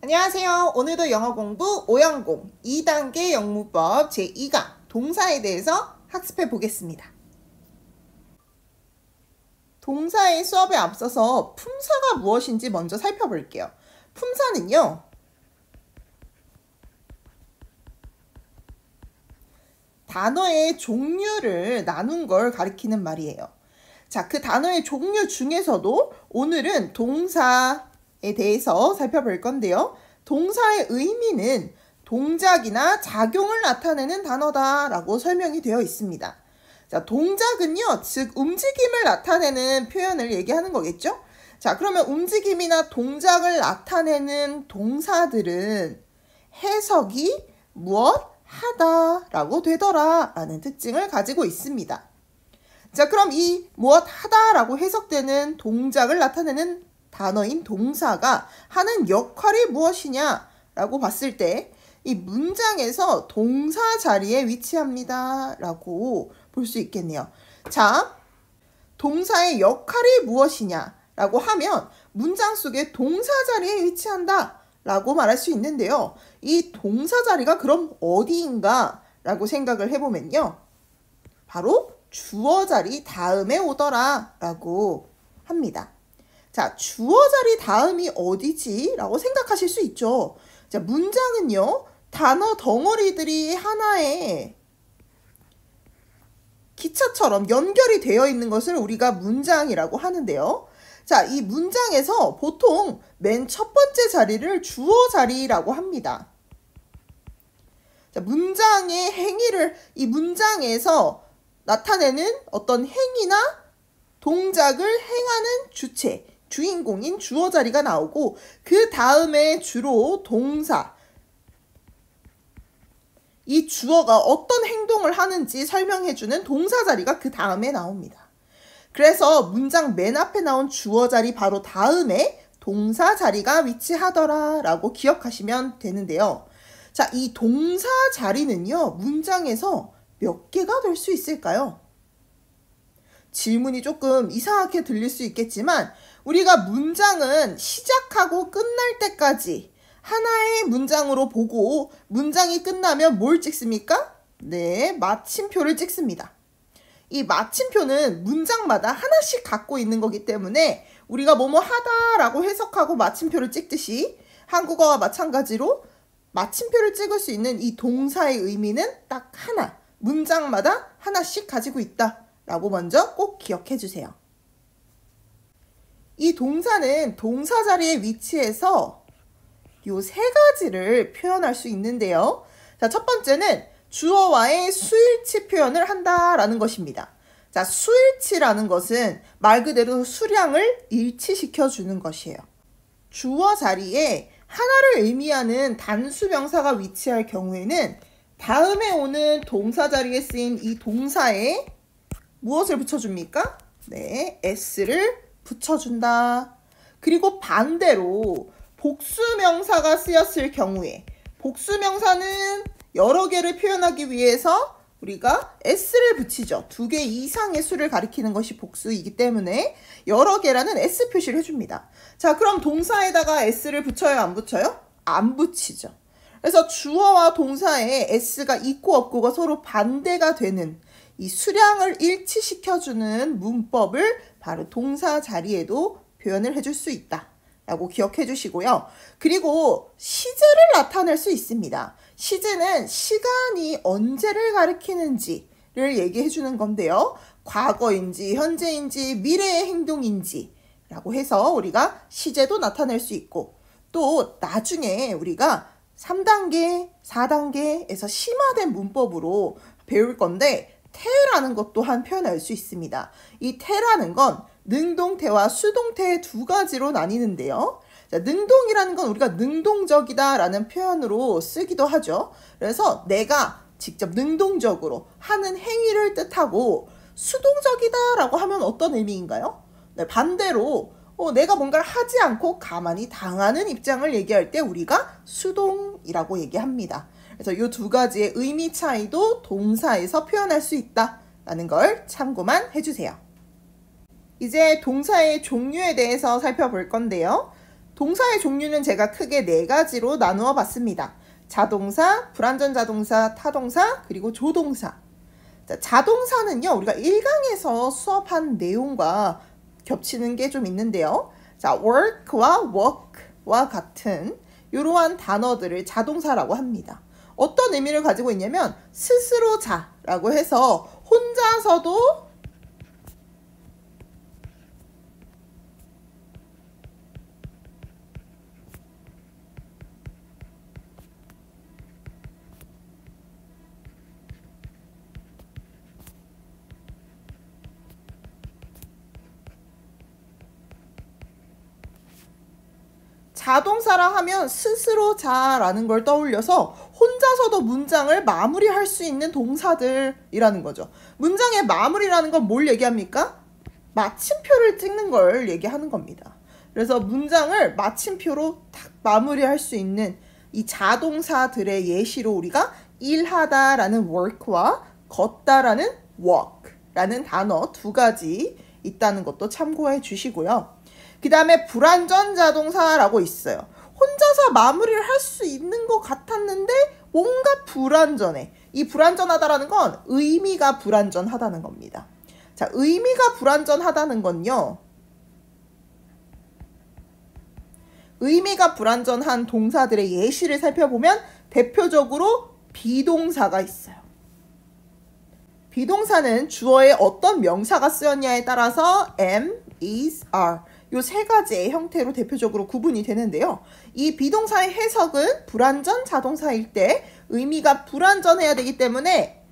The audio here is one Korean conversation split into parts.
안녕하세요. 오늘도 영어 공부 5연공 2단계 영문법 제2강 동사에 대해서 학습해 보겠습니다. 동사의 수업에 앞서서 품사가 무엇인지 먼저 살펴볼게요. 품사는요, 단어의 종류를 나눈 걸 가리키는 말이에요. 자, 그 단어의 종류 중에서도 오늘은 동사에 대해서 살펴볼 건데요. 동사의 의미는 동작이나 작용을 나타내는 단어다라고 설명이 되어 있습니다. 자, 동작은요, 즉 움직임을 나타내는 표현을 얘기하는 거겠죠? 자, 그러면 움직임이나 동작을 나타내는 동사들은 해석이 무엇? 하다라고 되더라 라는 특징을 가지고 있습니다. 자, 그럼 이 무엇 하다라고 해석되는 동작을 나타내는 단어인 동사가 하는 역할이 무엇이냐라고 봤을 때 이 문장에서 동사 자리에 위치합니다 라고 볼 수 있겠네요. 자, 동사의 역할이 무엇이냐라고 하면 문장 속에 동사 자리에 위치한다 라고 말할 수 있는데요. 이 동사 자리가 그럼 어디인가 라고 생각을 해보면요. 바로 주어 자리 다음에 오더라 라고 합니다. 자, 주어 자리 다음이 어디지? 라고 생각하실 수 있죠. 자, 문장은요, 단어 덩어리들이 하나의 기차처럼 연결이 되어 있는 것을 우리가 문장이라고 하는데요. 자, 이 문장에서 보통 맨 첫 번째 자리를 주어 자리라고 합니다. 자, 문장의 행위를 이 문장에서 나타내는 어떤 행위나 동작을 행하는 주체, 주인공인 주어 자리가 나오고 그 다음에 주로 동사, 이 주어가 어떤 행동을 하는지 설명해주는 동사 자리가 그 다음에 나옵니다. 그래서 문장 맨 앞에 나온 주어 자리 바로 다음에 동사 자리가 위치하더라 라고 기억하시면 되는데요. 자, 이 동사 자리는요, 문장에서 몇 개가 될 수 있을까요? 질문이 조금 이상하게 들릴 수 있겠지만 우리가 문장은 시작하고 끝날 때까지 하나의 문장으로 보고 문장이 끝나면 뭘 찍습니까? 네, 마침표를 찍습니다. 이 마침표는 문장마다 하나씩 갖고 있는 거기 때문에 우리가 뭐뭐 하다라고 해석하고 마침표를 찍듯이 한국어와 마찬가지로 마침표를 찍을 수 있는 이 동사의 의미는 딱 하나, 문장마다 하나씩 가지고 있다라고 먼저 꼭 기억해 주세요. 이 동사는 동사 자리에 위치해서 요 세 가지를 표현할 수 있는데요. 자, 첫 번째는 주어와의 수일치 표현을 한다라는 것입니다. 자, 수일치라는 것은 말 그대로 수량을 일치시켜 주는 것이에요. 주어 자리에 하나를 의미하는 단수명사가 위치할 경우에는 다음에 오는 동사 자리에 쓰인 이 동사에 무엇을 붙여줍니까? 네, s를 붙여준다. 그리고 반대로 복수명사가 쓰였을 경우에 복수명사는 여러 개를 표현하기 위해서 우리가 s를 붙이죠. 2개 이상의 수를 가리키는 것이 복수이기 때문에 여러 개라는 s 표시를 해줍니다. 자, 그럼 동사에다가 s를 붙여요, 안 붙여요? 안 붙이죠. 그래서 주어와 동사에 s가 있고 없고가 서로 반대가 되는 이 수량을 일치시켜주는 문법을 바로 동사 자리에도 표현을 해줄 수 있다 라고 기억해 주시고요. 그리고 시제를 나타낼 수 있습니다. 시제는 시간이 언제를 가리키는지를 얘기해 주는 건데요. 과거인지 현재인지 미래의 행동인지 라고 해서 우리가 시제도 나타낼 수 있고 또 나중에 우리가 3단계, 4단계에서 심화된 문법으로 배울 건데 태라는 것 또한 표현할 수 있습니다. 이 태라는 건 능동태와 수동태 두 가지로 나뉘는데요. 자, 능동이라는 건 우리가 능동적이다 라는 표현으로 쓰기도 하죠. 그래서 내가 직접 능동적으로 하는 행위를 뜻하고 수동적이다 라고 하면 어떤 의미인가요? 네, 반대로 내가 뭔가를 하지 않고 가만히 당하는 입장을 얘기할 때 우리가 수동이라고 얘기합니다. 그래서 이 두 가지의 의미 차이도 동사에서 표현할 수 있다라는 걸 참고만 해주세요. 이제 동사의 종류에 대해서 살펴볼 건데요. 동사의 종류는 제가 크게 4가지로 나누어 봤습니다. 자동사, 불완전 자동사, 타동사, 그리고 조동사. 자, 자동사는요, 우리가 1강에서 수업한 내용과 겹치는 게 좀 있는데요. 자, work와 walk와 같은 이러한 단어들을 자동사라고 합니다. 어떤 의미를 가지고 있냐면 스스로 자라고 해서 혼자서도 자동사라 하면 스스로 자라는 걸 떠올려서 혼자서도 문장을 마무리할 수 있는 동사들이라는 거죠. 문장의 마무리라는 건 뭘 얘기합니까? 마침표를 찍는 걸 얘기하는 겁니다. 그래서 문장을 마침표로 딱 마무리할 수 있는 이 자동사들의 예시로 우리가 일하다라는 work와 걷다라는 walk라는 단어 2가지 있다는 것도 참고해 주시고요. 그 다음에 불완전 자동사라고 있어요. 혼자서 마무리를 할 수 있는 것 같았는데 뭔가 불완전해. 이 불완전하다라는 건 의미가 불완전하다는 겁니다. 자, 의미가 불완전하다는 건요. 의미가 불완전한 동사들의 예시를 살펴보면 대표적으로 비동사가 있어요. 비동사는 주어에 어떤 명사가 쓰였냐에 따라서 am, is, are 이 3가지의 형태로 대표적으로 구분이 되는데요. 이 비동사의 해석은 불완전 자동사일 때 의미가 불완전해야 되기 때문에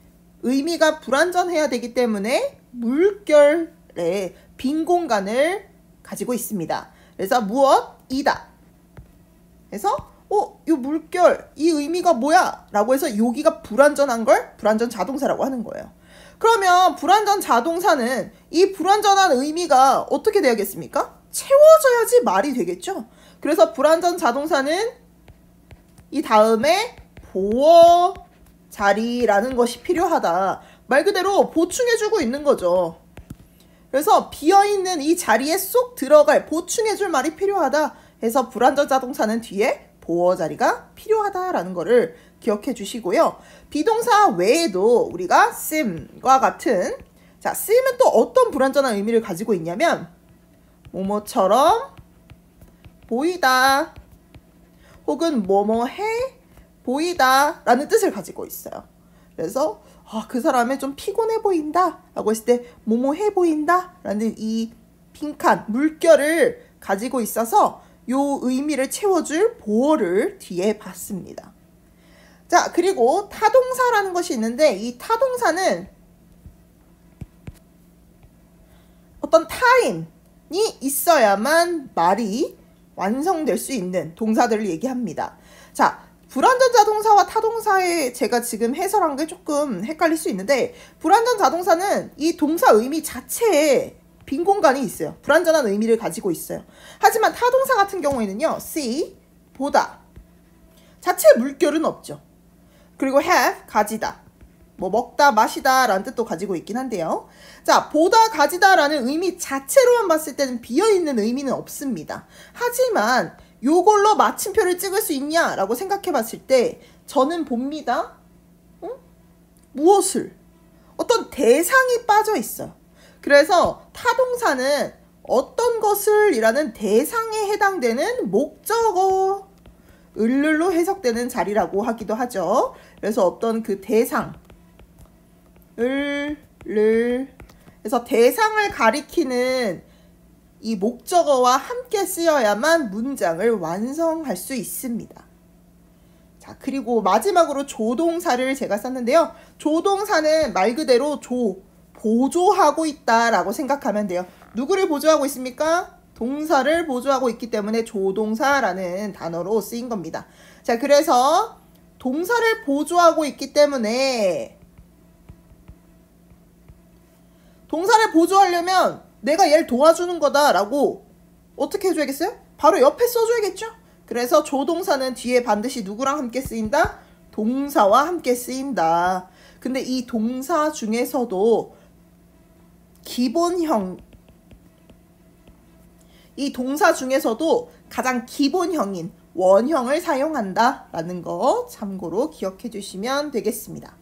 물결의 빈 공간을 가지고 있습니다. 그래서 무엇이다. 그래서 이 물결, 이 의미가 뭐야? 라고 해서 여기가 불완전한 걸 불완전 자동사라고 하는 거예요. 그러면 불완전 자동사는 이 불완전한 의미가 어떻게 돼야겠습니까? 채워져야지 말이 되겠죠. 그래서 불완전 자동사는 이 다음에 보어 자리라는 것이 필요하다. 말 그대로 보충해주고 있는 거죠. 그래서 비어있는 이 자리에 쏙 들어갈 보충해줄 말이 필요하다 해서 불완전 자동사는 뒤에 보어 자리가 필요하다라는 거를 기억해 주시고요. 비동사 외에도 우리가 seem과 같은, 자, seem은 또 어떤 불완전한 의미를 가지고 있냐면 뭐뭐처럼 보이다 혹은 뭐뭐해 보이다 라는 뜻을 가지고 있어요. 그래서 그 사람이 좀 피곤해 보인다 라고 했을 때 뭐뭐해 보인다 라는 이 빈칸 물결을 가지고 있어서 요 의미를 채워줄 보어를 뒤에 봤습니다. 자, 그리고 타동사라는 것이 있는데 이 타동사는 어떤 타인이 있어야만 말이 완성될 수 있는 동사들을 얘기합니다. 자, 불완전 자동사와 타동사에 제가 지금 해설한 게 조금 헷갈릴 수 있는데 불완전 자동사는 이 동사 의미 자체에 빈 공간이 있어요. 불완전한 의미를 가지고 있어요. 하지만 타동사 같은 경우에는요. see, 보다. 자체 물결은 없죠. 그리고 have, 가지다. 뭐 먹다, 마시다 라는 뜻도 가지고 있긴 한데요. 자, 보다, 가지다 라는 의미 자체로만 봤을 때는 비어있는 의미는 없습니다. 하지만 요걸로 마침표를 찍을 수 있냐 라고 생각해 봤을 때 저는 봅니다. 무엇을? 어떤 대상이 빠져 있어요. 그래서 타동사는 어떤 것을 이라는 대상에 해당되는 목적어 을로 해석되는 자리라고 하기도 하죠. 그래서 어떤 그 대상 그래서 대상을 가리키는 이 목적어와 함께 쓰여야만 문장을 완성할 수 있습니다. 자, 그리고 마지막으로 조동사를 제가 썼는데요. 조동사는 말 그대로 보조하고 있다라고 생각하면 돼요. 누구를 보조하고 있습니까? 동사를 보조하고 있기 때문에 조동사라는 단어로 쓰인 겁니다. 자, 그래서 동사를 보조하고 있기 때문에 동사를 보조하려면 내가 얘를 도와주는 거다라고 어떻게 해줘야겠어요? 바로 옆에 써줘야겠죠? 그래서 조동사는 뒤에 반드시 누구랑 함께 쓰인다? 동사와 함께 쓰인다. 근데 이 동사 중에서도 이 동사 중에서도 가장 기본형인 원형을 사용한다 라는 거 참고로 기억해 주시면 되겠습니다.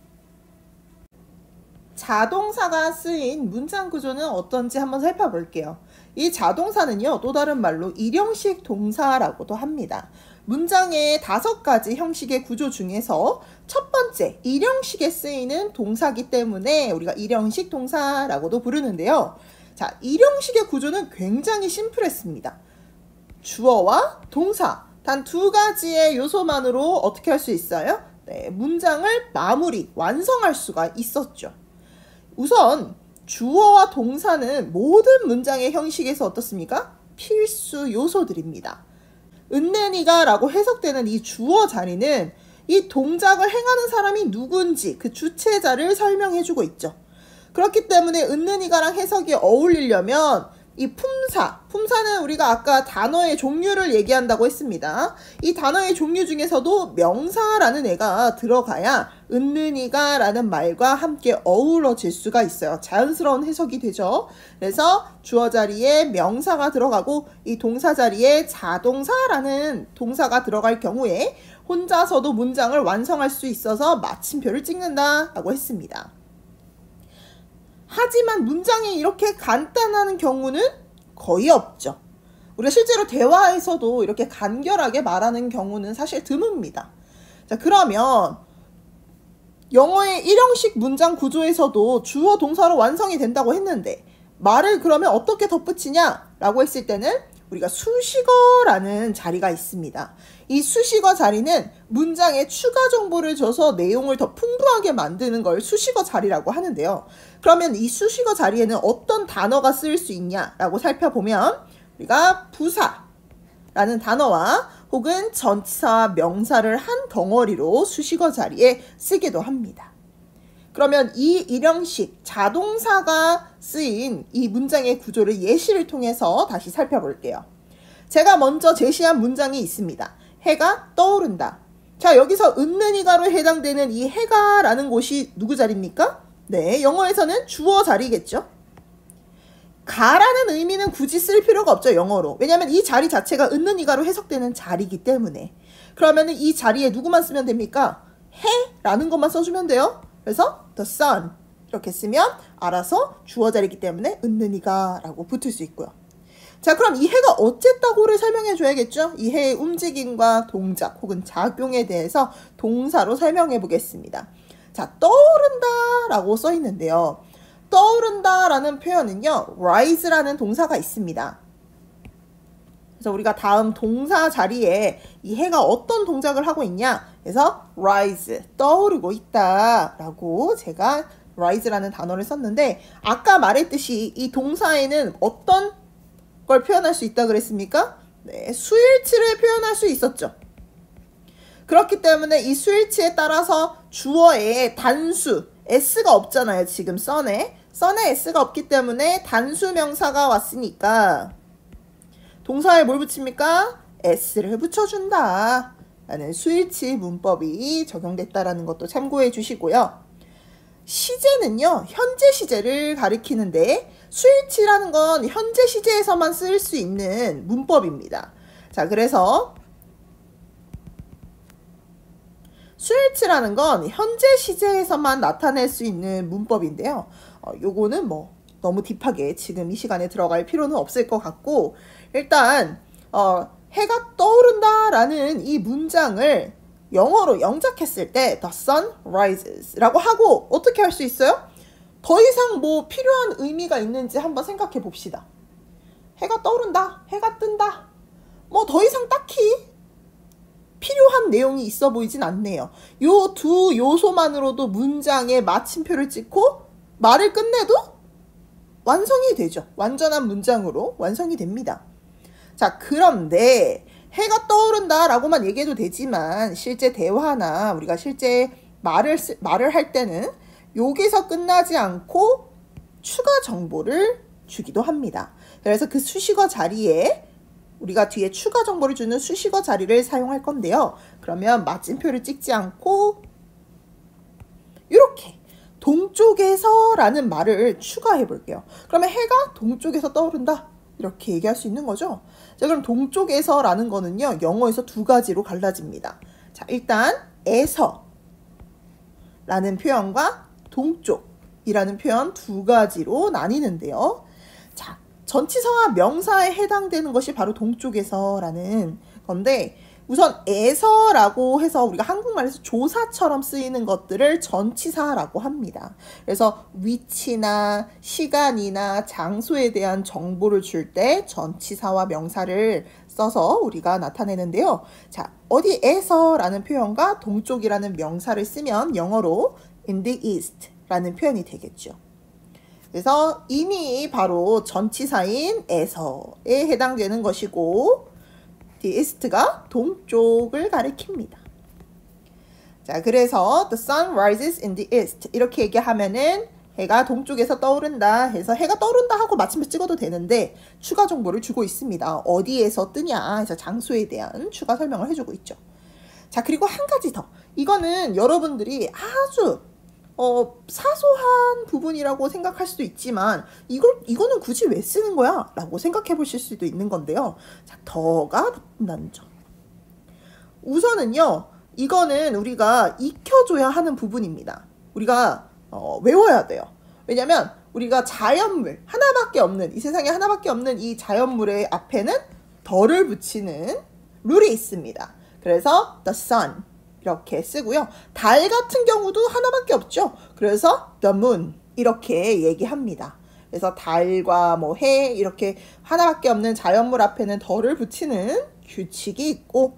자동사가 쓰인 문장 구조는 어떤지 한번 살펴볼게요. 이 자동사는요, 또 다른 말로 일형식 동사라고도 합니다. 문장의 5가지 형식의 구조 중에서 첫 번째, 일형식에 쓰이는 동사기 때문에 우리가 일형식 동사라고도 부르는데요. 자, 일형식의 구조는 굉장히 심플했습니다. 주어와 동사, 단 2가지의 요소만으로 어떻게 할 수 있어요? 네, 문장을 마무리, 완성할 수가 있었죠. 우선 주어와 동사는 모든 문장의 형식에서 어떻습니까? 필수 요소들입니다. 은는이가 라고 해석되는 이 주어 자리는 이 동작을 행하는 사람이 누군지 그 주체자를 설명해주고 있죠. 그렇기 때문에 은는이가랑 해석이 어울리려면 이 품사는 우리가 아까 단어의 종류를 얘기한다고 했습니다. 이 단어의 종류 중에서도 명사라는 애가 들어가야 은는이가 라는 말과 함께 어우러질 수가 있어요. 자연스러운 해석이 되죠. 그래서 주어 자리에 명사가 들어가고 이 동사 자리에 자동사라는 동사가 들어갈 경우에 혼자서도 문장을 완성할 수 있어서 마침표를 찍는다 라고 했습니다. 하지만 문장이 이렇게 간단한 경우는 거의 없죠. 우리가 실제로 대화에서도 이렇게 간결하게 말하는 경우는 사실 드뭅니다. 자, 그러면 영어의 일형식 문장 구조에서도 주어 동사로 완성이 된다고 했는데 말을 그러면 어떻게 덧붙이냐 라고 했을 때는 우리가 수식어라는 자리가 있습니다. 이 수식어 자리는 문장에 추가 정보를 줘서 내용을 더 풍부하게 만드는 걸 수식어 자리라고 하는데요. 그러면 이 수식어 자리에는 어떤 단어가 쓰일 수 있냐라고 살펴보면 우리가 부사라는 단어와 혹은 전치사와 명사를 한 덩어리로 수식어 자리에 쓰기도 합니다. 그러면 이 일형식 자동사가 쓰인 이 문장의 구조를 예시를 통해서 다시 살펴볼게요. 제가 먼저 제시한 문장이 있습니다. 해가 떠오른다. 자, 여기서 은는이가로 해당되는 이 해가라는 곳이 누구 자리입니까? 네, 영어에서는 주어 자리겠죠. 가라는 의미는 굳이 쓸 필요가 없죠, 영어로. 왜냐하면 이 자리 자체가 은는이가로 해석되는 자리이기 때문에. 그러면 이 자리에 누구만 쓰면 됩니까? 해라는 것만 써주면 돼요. 그래서 the sun 이렇게 쓰면 알아서 주어 자리이기 때문에 은는이가 라고 붙을 수 있고요. 자, 그럼 이 해가 어쨌다고를 설명해 줘야겠죠? 이 해의 움직임과 동작 혹은 작용에 대해서 동사로 설명해 보겠습니다. 자, 떠오른다 라고 써 있는데요. 떠오른다 라는 표현은요, rise라는 동사가 있습니다. 그래서 우리가 다음 동사 자리에 이 해가 어떤 동작을 하고 있냐? 그래서 rise, 떠오르고 있다 라고 제가 rise라는 단어를 썼는데 아까 말했듯이 이 동사에는 어떤 걸 표현할 수 있다 그랬습니까? 네, 수일치를 표현할 수 있었죠. 그렇기 때문에 이 수일치에 따라서 주어에 단수, s가 없잖아요. 지금 sun에 s가 없기 때문에 단수 명사가 왔으니까 동사에 뭘 붙입니까? s를 붙여준다 라는 수일치 문법이 적용됐다라는 것도 참고해 주시고요. 시제는요, 현재 시제를 가리키는데 수일치라는 건 현재 시제에서만 쓸 수 있는 문법입니다. 자, 그래서 수일치라는 건 현재 시제에서만 나타낼 수 있는 문법인데요. 요거는 뭐 너무 딥하게 지금 이 시간에 들어갈 필요는 없을 것 같고 일단 해가 떠오른다 라는 이 문장을 영어로 영작했을 때 the sun rises 라고 하고 어떻게 할 수 있어요? 더 이상 뭐 필요한 의미가 있는지 한번 생각해 봅시다. 해가 떠오른다, 해가 뜬다. 뭐 더 이상 딱히 필요한 내용이 있어 보이진 않네요. 요 두 요소만으로도 문장에 마침표를 찍고 말을 끝내도 완성이 되죠. 완전한 문장으로 완성이 됩니다. 자, 그런데 해가 떠오른다 라고만 얘기해도 되지만 실제 대화나 우리가 실제 말을 할 때는 여기서 끝나지 않고 추가 정보를 주기도 합니다. 그래서 그 수식어 자리에 우리가 뒤에 추가 정보를 주는 수식어 자리를 사용할 건데요. 그러면 마침표를 찍지 않고 이렇게 동쪽에서 라는 말을 추가해 볼게요. 그러면 해가 동쪽에서 떠오른다 이렇게 얘기할 수 있는 거죠. 자, 그럼 동쪽에서라는 거는요, 영어에서 두 가지로 갈라집니다. 자, 일단 에서 라는 표현과 동쪽이라는 표현 두 가지로 나뉘는데요. 자, 전치사와 명사에 해당되는 것이 바로 동쪽에서라는 건데, 우선 에서라고 해서 우리가 한국말에서 조사처럼 쓰이는 것들을 전치사라고 합니다. 그래서 위치나 시간이나 장소에 대한 정보를 줄 때 전치사와 명사를 써서 우리가 나타내는데요. 자, 어디에서라는 표현과 동쪽이라는 명사를 쓰면 영어로 in the east 라는 표현이 되겠죠. 그래서 이미 바로 전치사인 에서에 해당되는 것이고, the east가 동쪽을 가리킵니다. 자, 그래서 the sun rises in the east 이렇게 얘기하면은 해가 동쪽에서 떠오른다 해서 해가 떠오른다 하고 마침표 찍어도 되는데 추가 정보를 주고 있습니다. 어디에서 뜨냐 해서 장소에 대한 추가 설명을 해주고 있죠. 자, 그리고 한 가지 더. 이거는 여러분들이 아주 사소한 부분이라고 생각할 수도 있지만 이거는 굳이 왜 쓰는 거야? 라고 생각해 보실 수도 있는 건데요. 자, 더가 붙는다는 점. 우선은요, 이거는 우리가 익혀줘야 하는 부분입니다. 우리가 외워야 돼요. 왜냐면 우리가 자연물 하나밖에 없는, 이 세상에 하나밖에 없는 이 자연물의 앞에는 덜을 붙이는 룰이 있습니다. 그래서 the sun 이렇게 쓰고요. 달 같은 경우도 하나밖에 없죠. 그래서 the moon 이렇게 얘기합니다. 그래서 달과 뭐 해 이렇게 하나밖에 없는 자연물 앞에는 덜을 붙이는 규칙이 있고,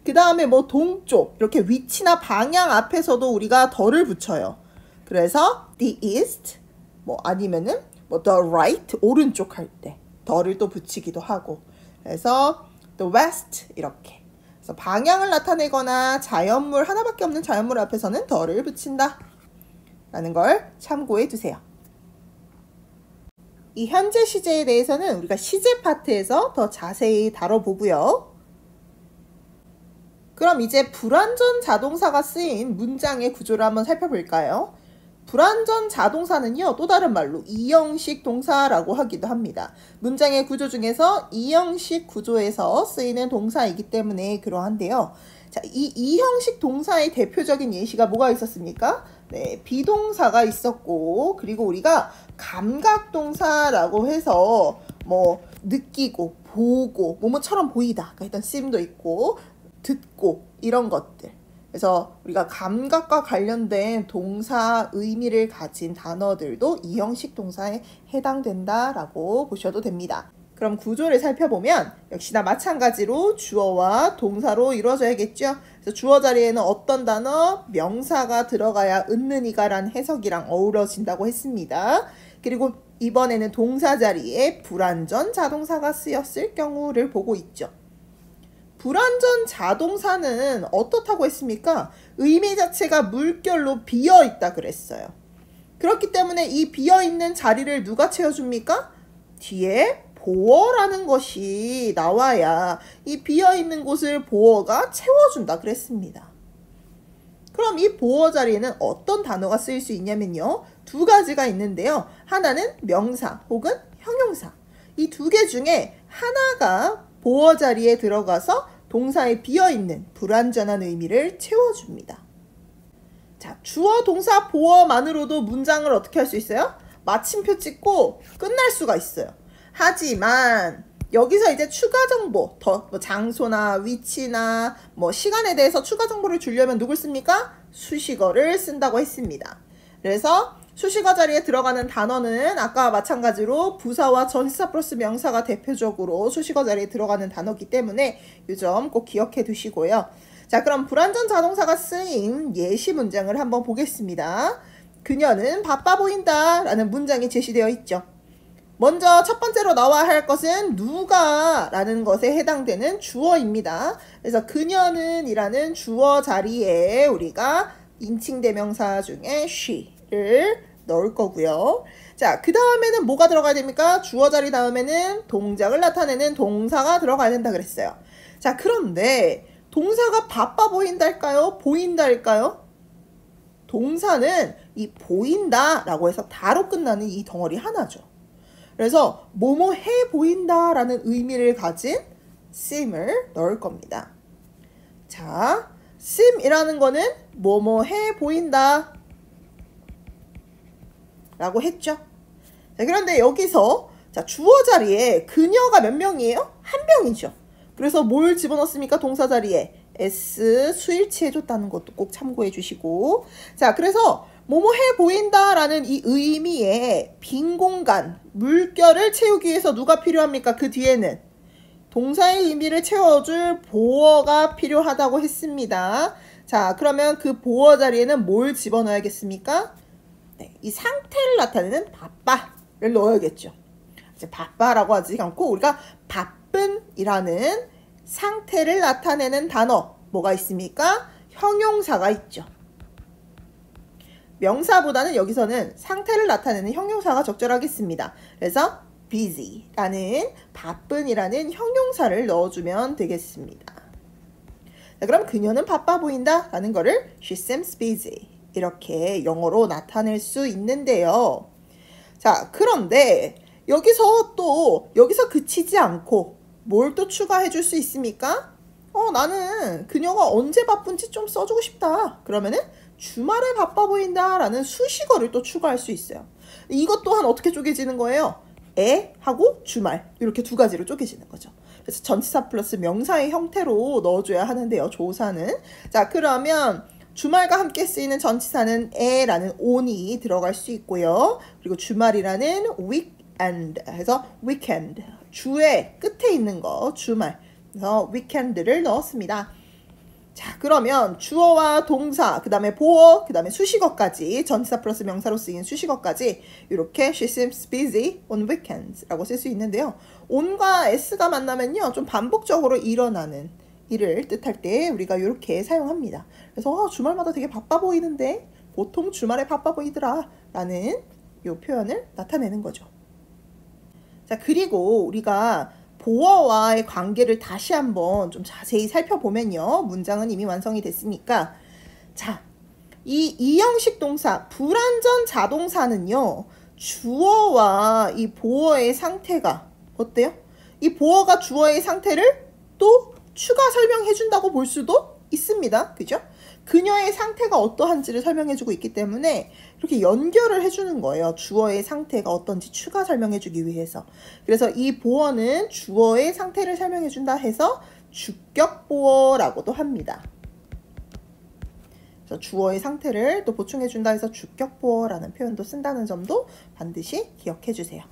그 다음에 뭐 동쪽 이렇게 위치나 방향 앞에서도 우리가 덜을 붙여요. 그래서 the east 뭐 아니면은 뭐 the right 오른쪽 할 때 덜을 또 붙이기도 하고, 그래서 the west 이렇게 그래서 방향을 나타내거나 자연물 하나밖에 없는 자연물 앞에서는 덜을 붙인다 라는 걸 참고해 두세요. 이 현재 시제에 대해서는 우리가 시제 파트에서 더 자세히 다뤄보고요. 그럼 이제 불완전 자동사가 쓰인 문장의 구조를 한번 살펴볼까요? 불완전 자동사는요, 또 다른 말로 이형식 동사라고 하기도 합니다. 문장의 구조 중에서 이형식 구조에서 쓰이는 동사이기 때문에 그러한데요. 자, 이 이형식 동사의 대표적인 예시가 뭐가 있었습니까? 네, 비동사가 있었고, 그리고 우리가 감각동사라고 해서 뭐 느끼고, 보고, 뭐뭐처럼 보이다. 일단 쓰임도 있고, 듣고, 이런 것들. 그래서 우리가 감각과 관련된 동사 의미를 가진 단어들도 이형식 동사에 해당된다라고 보셔도 됩니다. 그럼 구조를 살펴보면 역시나 마찬가지로 주어와 동사로 이루어져야겠죠. 그래서 주어 자리에는 어떤 단어, 명사가 들어가야 은는이가란 해석이랑 어우러진다고 했습니다. 그리고 이번에는 동사 자리에 불완전 자동사가 쓰였을 경우를 보고 있죠. 불완전 자동사는 어떻다고 했습니까? 의미 자체가 물결로 비어있다 그랬어요. 그렇기 때문에 이 비어있는 자리를 누가 채워줍니까? 뒤에 보어라는 것이 나와야 이 비어있는 곳을 보어가 채워준다 그랬습니다. 그럼 이 보어 자리에는 어떤 단어가 쓰일 수 있냐면요. 두 가지가 있는데요. 하나는 명사 혹은 형용사. 이 두 개 중에 하나가 보어 자리에 들어가서 동사에 비어있는 불완전한 의미를 채워줍니다. 자, 주어, 동사, 보어만으로도 문장을 어떻게 할 수 있어요? 마침표 찍고 끝날 수가 있어요. 하지만 여기서 이제 추가 정보, 뭐 장소나 위치나 뭐 시간에 대해서 추가 정보를 주려면 누굴 씁니까? 수식어를 쓴다고 했습니다. 그래서 수식어 자리에 들어가는 단어는 아까 마찬가지로 부사와 전치사 플러스 명사가 대표적으로 수식어 자리에 들어가는 단어이기 때문에 이 점 꼭 기억해 두시고요. 자, 그럼 불완전 자동사가 쓰인 예시 문장을 한번 보겠습니다. 그녀는 바빠 보인다 라는 문장이 제시되어 있죠. 먼저 첫 번째로 나와야 할 것은 누가 라는 것에 해당되는 주어입니다. 그래서 그녀는 이라는 주어 자리에 우리가 인칭대명사 중에 she를 넣을 거고요. 자, 그 다음에는 뭐가 들어가야 됩니까? 주어 자리 다음에는 동작을 나타내는 동사가 들어가야 된다 그랬어요. 자, 그런데 동사가 바빠 보인다 할까요? 보인다 할까요? 동사는 이 보인다 라고 해서 다로 끝나는 이 덩어리 하나죠. 그래서 뭐뭐 해 보인다 라는 의미를 가진 seem을 넣을 겁니다. 자, seem이라는 거는 뭐뭐 해 보인다 라고 했죠. 자, 그런데 여기서 자, 주어 자리에 그녀가 몇 명이에요? 한 명이죠. 그래서 뭘 집어넣습니까? 동사 자리에 S 수일치 해줬다는 것도 꼭 참고해 주시고, 자, 그래서 뭐뭐 해 보인다 라는 이 의미의 빈 공간, 물결을 채우기 위해서 누가 필요합니까? 그 뒤에는 동사의 의미를 채워줄 보어가 필요하다고 했습니다. 자, 그러면 그 보어 자리에는 뭘 집어넣어야겠습니까? 네, 이 상태를 나타내는 바빠를 넣어야겠죠. 이제 바빠라고 하지 않고 우리가 바쁜이라는 상태를 나타내는 단어 뭐가 있습니까? 형용사가 있죠. 명사보다는 여기서는 상태를 나타내는 형용사가 적절하겠습니다. 그래서 busy라는 바쁜이라는 형용사를 넣어주면 되겠습니다. 자, 그럼 그녀는 바빠 보인다 라는 거를 she seems busy 이렇게 영어로 나타낼 수 있는데요. 자, 그런데 여기서 그치지 않고 뭘 또 추가해 줄 수 있습니까? 나는 그녀가 언제 바쁜지 좀 써주고 싶다. 그러면은 주말에 바빠 보인다 라는 수식어를 또 추가할 수 있어요. 이것 또한 어떻게 쪼개지는 거예요? 에 하고 주말 이렇게 두 가지로 쪼개지는 거죠. 그래서 전치사 플러스 명사의 형태로 넣어줘야 하는데요. 조사는. 자, 그러면 주말과 함께 쓰이는 전치사는 에라는 on이 들어갈 수 있고요. 그리고 주말이라는 weekend 해서 weekend 주의 끝에 있는 거 주말 그래서 weekend를 넣었습니다. 자, 그러면 주어와 동사, 그 다음에 보어, 그 다음에 수식어까지 전치사 플러스 명사로 쓰인 수식어까지 이렇게 she seems busy on weekends 라고 쓸 수 있는데요. on과 s가 만나면요 좀 반복적으로 일어나는 일을 뜻할 때 우리가 이렇게 사용합니다. 그래서 주말마다 되게 바빠 보이는데 보통 주말에 바빠 보이더라 라는 이 표현을 나타내는 거죠. 자, 그리고 우리가 보어와의 관계를 다시 한번 좀 자세히 살펴보면요. 문장은 이미 완성이 됐으니까. 자, 이 형식 동사, 불완전 자동사는요. 주어와 이 보어의 상태가 어때요? 이 보어가 주어의 상태를 또 추가 설명해 준다고 볼 수도 있습니다. 그죠? 그녀의 상태가 어떠한지를 설명해주고 있기 때문에 이렇게 연결을 해주는 거예요. 주어의 상태가 어떤지 추가 설명해주기 위해서. 그래서 이 보어는 주어의 상태를 설명해준다 해서 주격보어라고도 합니다. 그래서 주어의 상태를 또 보충해준다 해서 주격보어라는 표현도 쓴다는 점도 반드시 기억해주세요.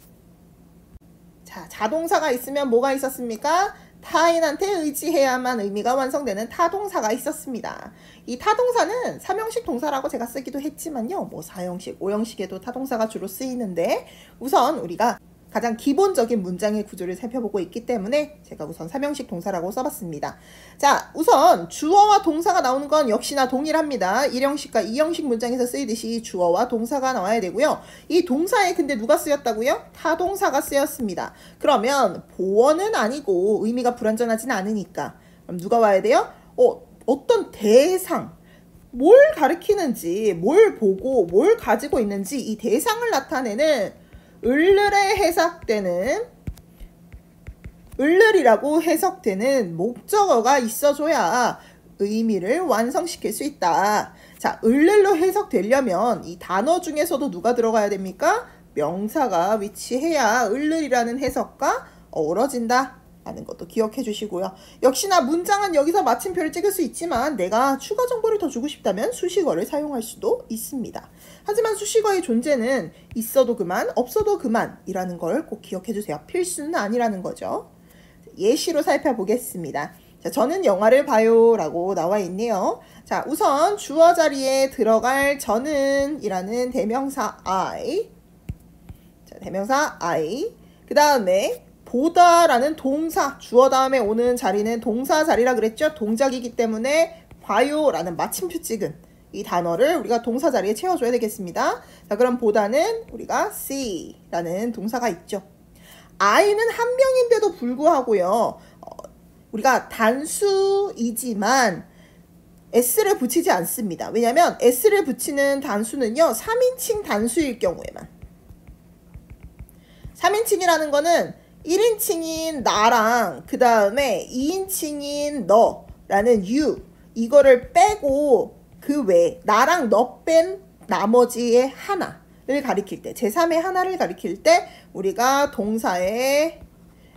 자, 자동사가 있으면 뭐가 있었습니까? 타인한테 의지해야만 의미가 완성되는 타동사가 있었습니다. 이 타동사는 3형식 동사라고 제가 쓰기도 했지만요. 뭐 4형식, 5형식에도 타동사가 주로 쓰이는데 우선 우리가 가장 기본적인 문장의 구조를 살펴보고 있기 때문에 제가 우선 3형식 동사라고 써봤습니다. 자, 우선 주어와 동사가 나오는 건 역시나 동일합니다. 1형식과 2형식 문장에서 쓰이듯이 주어와 동사가 나와야 되고요. 이 동사에 근데 누가 쓰였다고요? 타동사가 쓰였습니다. 그러면 보어는 아니고 의미가 불완전하진 않으니까 그럼 누가 와야 돼요? 어떤 대상, 뭘 가리키는지, 뭘 보고, 뭘 가지고 있는지 이 대상을 나타내는 을을에 해석되는 을을이라고 해석되는 목적어가 있어줘야 의미를 완성시킬 수 있다. 자, 을을로 해석되려면 이 단어 중에서도 누가 들어가야 됩니까? 명사가 위치해야 을을이라는 해석과 어우러진다 라는 것도 기억해 주시고요. 역시나 문장은 여기서 마침표를 찍을 수 있지만 내가 추가 정보를 더 주고 싶다면 수식어를 사용할 수도 있습니다. 하지만 수식어의 존재는 있어도 그만, 없어도 그만이라는 걸 꼭 기억해 주세요. 필수는 아니라는 거죠. 예시로 살펴보겠습니다. 자, 저는 영화를 봐요 라고 나와 있네요. 자, 우선 주어 자리에 들어갈 저는 이라는 대명사 I, 자, 대명사 I, 그 다음에 보다 라는 동사, 주어 다음에 오는 자리는 동사 자리라 그랬죠? 동작이기 때문에 봐요 라는 마침표 찍은 이 단어를 우리가 동사 자리에 채워줘야 되겠습니다. 자, 그럼 보다는 우리가 see 라는 동사가 있죠. I는 한 명인데도 불구하고요. 우리가 단수이지만 S를 붙이지 않습니다. 왜냐하면 S를 붙이는 단수는요. 3인칭 단수일 경우에만. 3인칭이라는 거는 1인칭인 나랑 그 다음에 2인칭인 너라는 you 이거를 빼고 그 외에 나랑 너 뺀 나머지의 하나를 가리킬 때 제3의 하나를 가리킬 때 우리가 동사에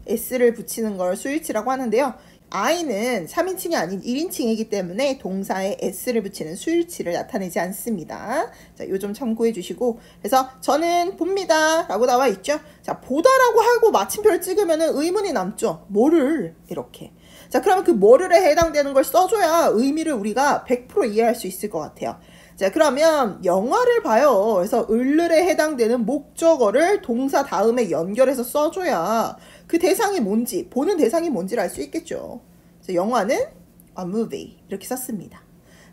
s를 붙이는 걸 수일치라고 하는데요. I는 3인칭이 아닌 1인칭이기 때문에 동사에 s를 붙이는 수일치를 나타내지 않습니다. 자, 요 점 참고해 주시고 그래서 저는 봅니다 라고 나와 있죠. 자, 보다라고 하고 마침표를 찍으면 의문이 남죠. 뭐를 이렇게. 자, 그러면 그 뭐를에 해당되는 걸 써줘야 의미를 우리가 100% 이해할 수 있을 것 같아요. 자, 그러면 영화를 봐요. 그래서 을을에 해당되는 목적어를 동사 다음에 연결해서 써줘야 그 대상이 뭔지, 보는 대상이 뭔지를 알 수 있겠죠. 그래서 영화는 a movie 이렇게 썼습니다.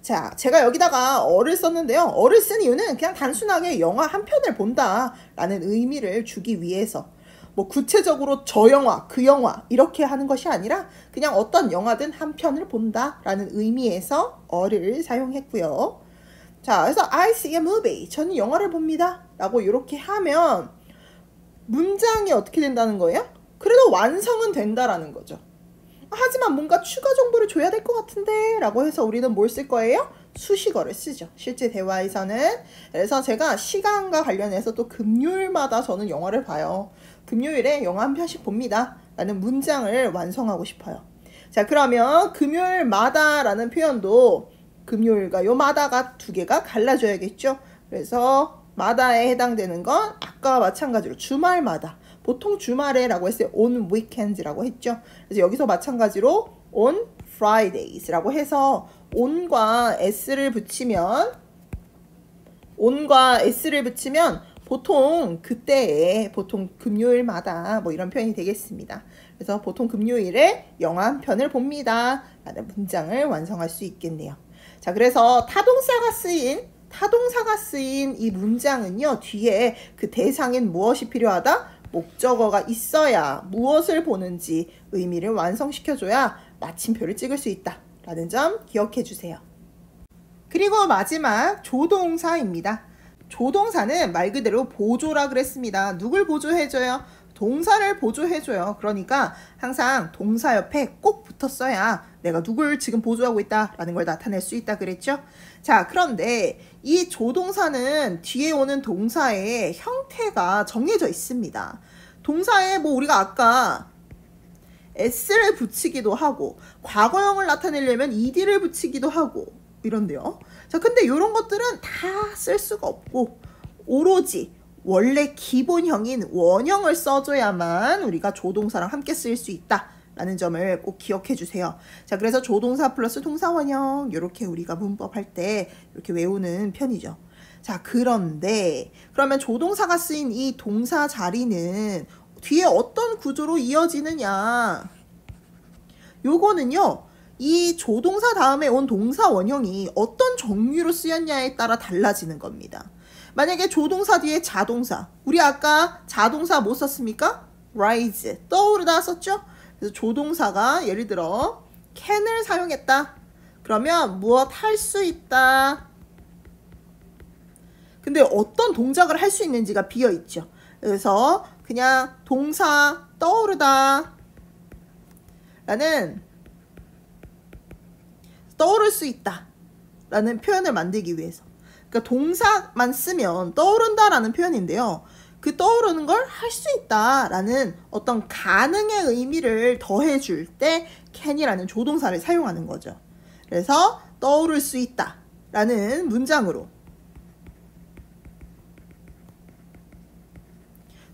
자, 제가 여기다가 어를 썼는데요. 어를 쓴 이유는 그냥 단순하게 영화 한 편을 본다라는 의미를 주기 위해서 뭐 구체적으로 저 영화, 그 영화 이렇게 하는 것이 아니라 그냥 어떤 영화든 한 편을 본다라는 의미에서 어를 사용했고요. 자, 그래서 I see a movie. 저는 영화를 봅니다. 라고 이렇게 하면 문장이 어떻게 된다는 거예요? 그래도 완성은 된다라는 거죠. 하지만 뭔가 추가 정보를 줘야 될 것 같은데 라고 해서 우리는 뭘 쓸 거예요? 수식어를 쓰죠. 실제 대화에서는. 그래서 제가 시간과 관련해서 또 금요일마다 저는 영화를 봐요. 금요일에 영화 한 편씩 봅니다. 라는 문장을 완성하고 싶어요. 자, 그러면 금요일마다 라는 표현도 금요일과 요 마다가 두 개가 갈라져야겠죠. 그래서 마다에 해당되는 건 아까와 마찬가지로 주말마다 보통 주말에 라고 했어요. on weekends라고 했죠. 그래서 여기서 마찬가지로 on Fridays라고 해서 on과 s를 붙이면 보통 그때에 보통 금요일마다 뭐 이런 표현이 되겠습니다. 그래서 보통 금요일에 영화 한 편을 봅니다 라는 문장을 완성할 수 있겠네요. 자, 그래서 타동사가 쓰인 이 문장은요, 뒤에 그 대상인 무엇이 필요하다? 목적어가 있어야 무엇을 보는지 의미를 완성시켜줘야 마침표를 찍을 수 있다 라는 점 기억해 주세요. 그리고 마지막 조동사입니다. 조동사는 말 그대로 보조라 그랬습니다. 누굴 보조해줘요? 동사를 보조해줘요. 그러니까 항상 동사 옆에 꼭 붙었어야 내가 누굴 지금 보조하고 있다라는 걸 나타낼 수 있다 그랬죠? 자, 그런데 이 조동사는 뒤에 오는 동사의 형태가 정해져 있습니다. 동사에 뭐 우리가 아까 s를 붙이기도 하고 과거형을 나타내려면 ed를 붙이기도 하고 이런데요. 자, 근데 이런 것들은 다 쓸 수가 없고 오로지 원래 기본형인 원형을 써줘야만 우리가 조동사랑 함께 쓸 수 있다 라는 점을 꼭 기억해 주세요. 자, 그래서 조동사 플러스 동사 원형 이렇게 우리가 문법 할 때 이렇게 외우는 편이죠. 자, 그런데 그러면 조동사가 쓰인 이 동사 자리는 뒤에 어떤 구조로 이어지느냐? 요거는요, 이 조동사 다음에 온 동사 원형이 어떤 종류로 쓰였냐에 따라 달라지는 겁니다. 만약에 조동사 뒤에 자동사, 우리 아까 자동사 뭐 썼습니까? rise, 떠오르다 썼죠? 그래서 조동사가 예를 들어 can을 사용했다. 그러면 무엇 할 수 있다. 근데 어떤 동작을 할 수 있는지가 비어 있죠. 그래서 그냥 동사 떠오르다 라는 떠오를 수 있다 라는 표현을 만들기 위해서, 그러니까 동사만 쓰면 떠오른다 라는 표현인데요, 그 떠오르는 걸 할 수 있다 라는 어떤 가능의 의미를 더해줄 때 can이라는 조동사를 사용하는 거죠. 그래서 떠오를 수 있다 라는 문장으로,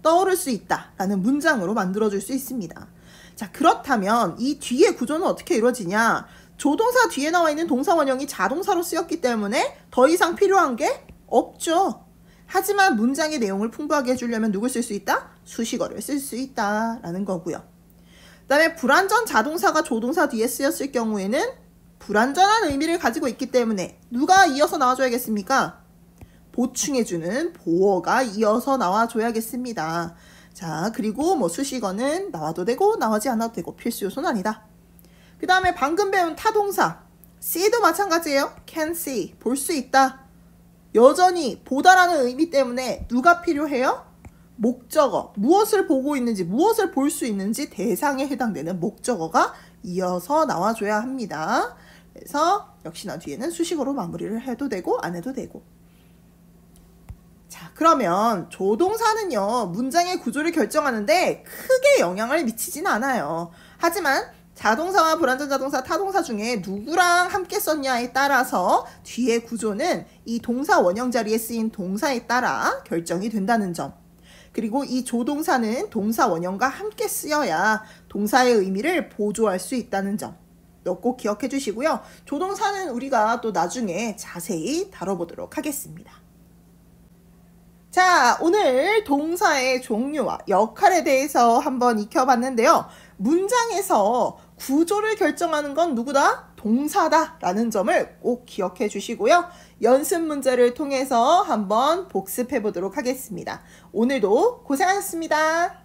떠오를 수 있다 라는 문장으로 만들어줄 수 있습니다. 자, 그렇다면 이 뒤의 구조는 어떻게 이루어지냐? 조동사 뒤에 나와 있는 동사 원형이 자동사로 쓰였기 때문에 더 이상 필요한 게 없죠. 하지만 문장의 내용을 풍부하게 해주려면 누굴 쓸 수 있다? 수식어를 쓸 수 있다 라는 거고요. 그 다음에 불완전 자동사가 조동사 뒤에 쓰였을 경우에는 불완전한 의미를 가지고 있기 때문에 누가 이어서 나와줘야겠습니까? 보충해주는 보어가 이어서 나와줘야겠습니다. 자, 그리고 뭐 수식어는 나와도 되고 나오지 않아도 되고 필수 요소는 아니다. 그 다음에 방금 배운 타동사 see도 마찬가지예요. can see, 볼 수 있다. 여전히 보다라는 의미 때문에 누가 필요해요? 목적어, 무엇을 보고 있는지, 무엇을 볼 수 있는지 대상에 해당되는 목적어가 이어서 나와줘야 합니다. 그래서 역시나 뒤에는 수식어로 마무리를 해도 되고 안 해도 되고. 자, 그러면 조동사는요, 문장의 구조를 결정하는데 크게 영향을 미치진 않아요. 하지만 자동사와 불완전자동사, 타동사 중에 누구랑 함께 썼냐에 따라서 뒤의 구조는 이 동사 원형 자리에 쓰인 동사에 따라 결정이 된다는 점. 그리고 이 조동사는 동사 원형과 함께 쓰여야 동사의 의미를 보조할 수 있다는 점. 꼭 기억해 주시고요. 조동사는 우리가 또 나중에 자세히 다뤄보도록 하겠습니다. 자, 오늘 동사의 종류와 역할에 대해서 한번 익혀봤는데요. 문장에서 구조를 결정하는 건 누구다? 동사다 라는 점을 꼭 기억해 주시고요. 연습 문제를 통해서 한번 복습해 보도록 하겠습니다. 오늘도 고생하셨습니다.